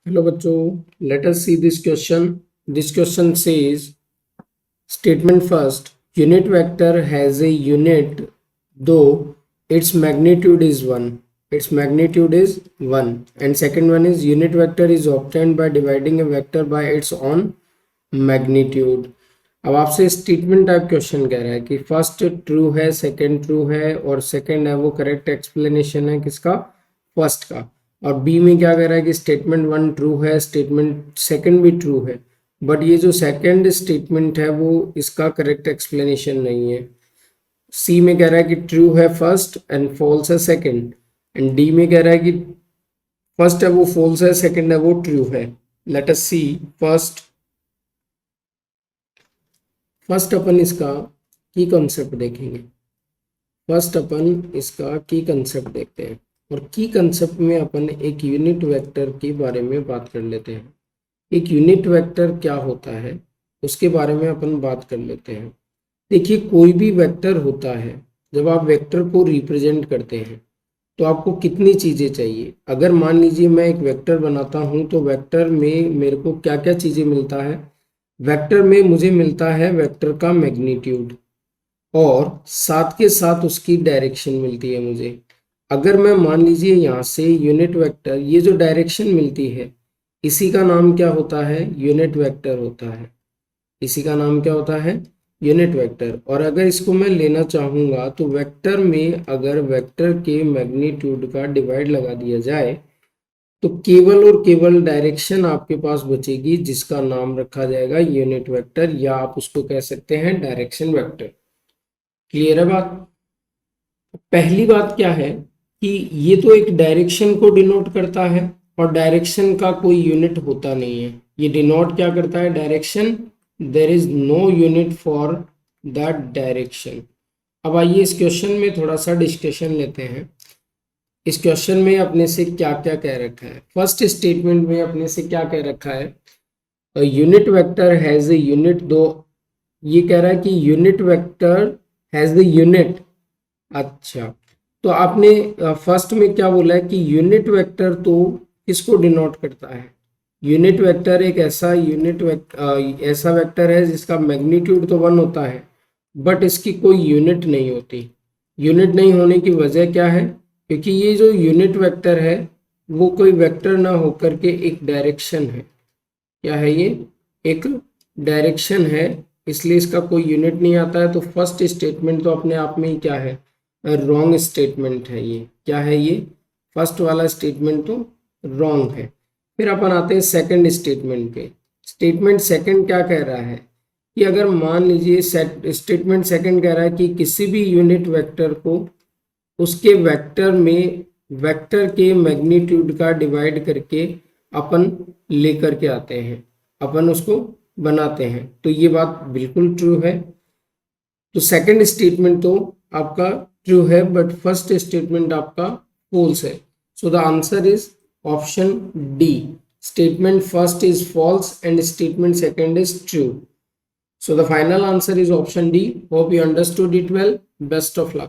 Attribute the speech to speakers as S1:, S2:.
S1: Hello bachcho, let us see this question. This question says statement first, unit vector has a unit though its magnitude is 1. Its magnitude is 1. And second one is unit vector is obtained by dividing a vector by its own magnitude. अब आपसे statement type question कह रहा है कि first true है, second true है और second है वो करेक्ट एक्सप्लेनेशन है किसका, फर्स्ट का। और बी में क्या कह रहा है कि स्टेटमेंट वन ट्रू है, स्टेटमेंट सेकंड भी ट्रू है, बट ये जो सेकंड स्टेटमेंट है वो इसका करेक्ट एक्सप्लेनेशन नहीं है। सी में कह रहा है कि ट्रू है फर्स्ट एंड फॉल्स है सेकंड, एंड डी में कह रहा है कि फर्स्ट है वो फॉल्स है, सेकंड है वो ट्रू है। लेट अस सी फर्स्ट अपन इसका की कंसेप्ट देखेंगे। फर्स्ट अपन इसका की कंसेप्ट देखते हैं और की कंसेप्ट में अपन एक यूनिट वेक्टर के बारे में बात कर लेते हैं। एक यूनिट वेक्टर क्या होता है उसके बारे में अपन बात कर लेते हैं। देखिए, कोई भी वेक्टर होता है, जब आप वेक्टर को रिप्रेजेंट करते हैं तो आपको कितनी चीज़ें चाहिए। अगर मान लीजिए मैं एक वेक्टर बनाता हूं तो वेक्टर में मेरे को क्या क्या चीज़ें मिलता है। वेक्टर में मुझे मिलता है वेक्टर का मैग्नीट्यूड और साथ के साथ उसकी डायरेक्शन मिलती है मुझे। अगर मैं मान लीजिए यहाँ से यूनिट वेक्टर, ये जो डायरेक्शन मिलती है इसी का नाम क्या होता है, यूनिट वेक्टर होता है। इसी का नाम क्या होता है, यूनिट वेक्टर। और अगर इसको मैं लेना चाहूँगा तो वेक्टर में अगर वेक्टर के मैग्नीट्यूड का डिवाइड लगा दिया जाए तो केवल और केवल डायरेक्शन आपके पास बचेगी जिसका नाम रखा जाएगा यूनिट वेक्टर, या आप उसको कह सकते हैं डायरेक्शन वेक्टर। क्लियर है बात। पहली बात क्या है कि ये तो एक डायरेक्शन को डिनोट करता है और डायरेक्शन का कोई यूनिट होता नहीं है। ये डिनोट क्या करता है, direction. There is no unit for the direction. अब आइए इस क्वेश्चन में थोड़ा सा डिस्कशन लेते हैं। इस क्वेश्चन में अपने से क्या क्या कह रखा है। फर्स्ट स्टेटमेंट में अपने से क्या कह रखा है, unit vector has a unit दो। ये कह रहा है कि unit vector has the unit. अच्छा, तो आपने फर्स्ट में क्या बोला है कि यूनिट वेक्टर तो किसको डिनोट करता है। यूनिट वेक्टर एक ऐसा ऐसा वेक्टर है जिसका मैग्नीट्यूड तो 1 होता है बट इसकी कोई यूनिट नहीं होती। यूनिट नहीं होने की वजह क्या है, क्योंकि ये जो यूनिट वेक्टर है वो कोई वेक्टर ना होकर के एक डायरेक्शन है। क्या है ये, एक डायरेक्शन है, इसलिए इसका कोई यूनिट नहीं आता है। तो फर्स्ट स्टेटमेंट तो अपने आप में ही क्या है, रॉन्ग स्टेटमेंट है। ये क्या है, ये फर्स्ट वाला स्टेटमेंट तो रॉन्ग है। फिर अपन आते हैं सेकंड स्टेटमेंट पे। स्टेटमेंट सेकंड क्या कह रहा है कि अगर मान लीजिए स्टेटमेंट सेकंड कह रहा है कि किसी भी यूनिट वेक्टर को उसके वेक्टर में वेक्टर के मैग्नीट्यूड का डिवाइड करके अपन लेकर के आते हैं, अपन उसको बनाते हैं। तो ये बात बिल्कुल ट्रू है। तो सेकंड स्टेटमेंट तो आपका ट्रू है बट फर्स्ट स्टेटमेंट आपका फॉल्स है। So the answer is option D. Statement first is false and statement second is true. So the final answer is option D. Hope you understood it well. Best of luck.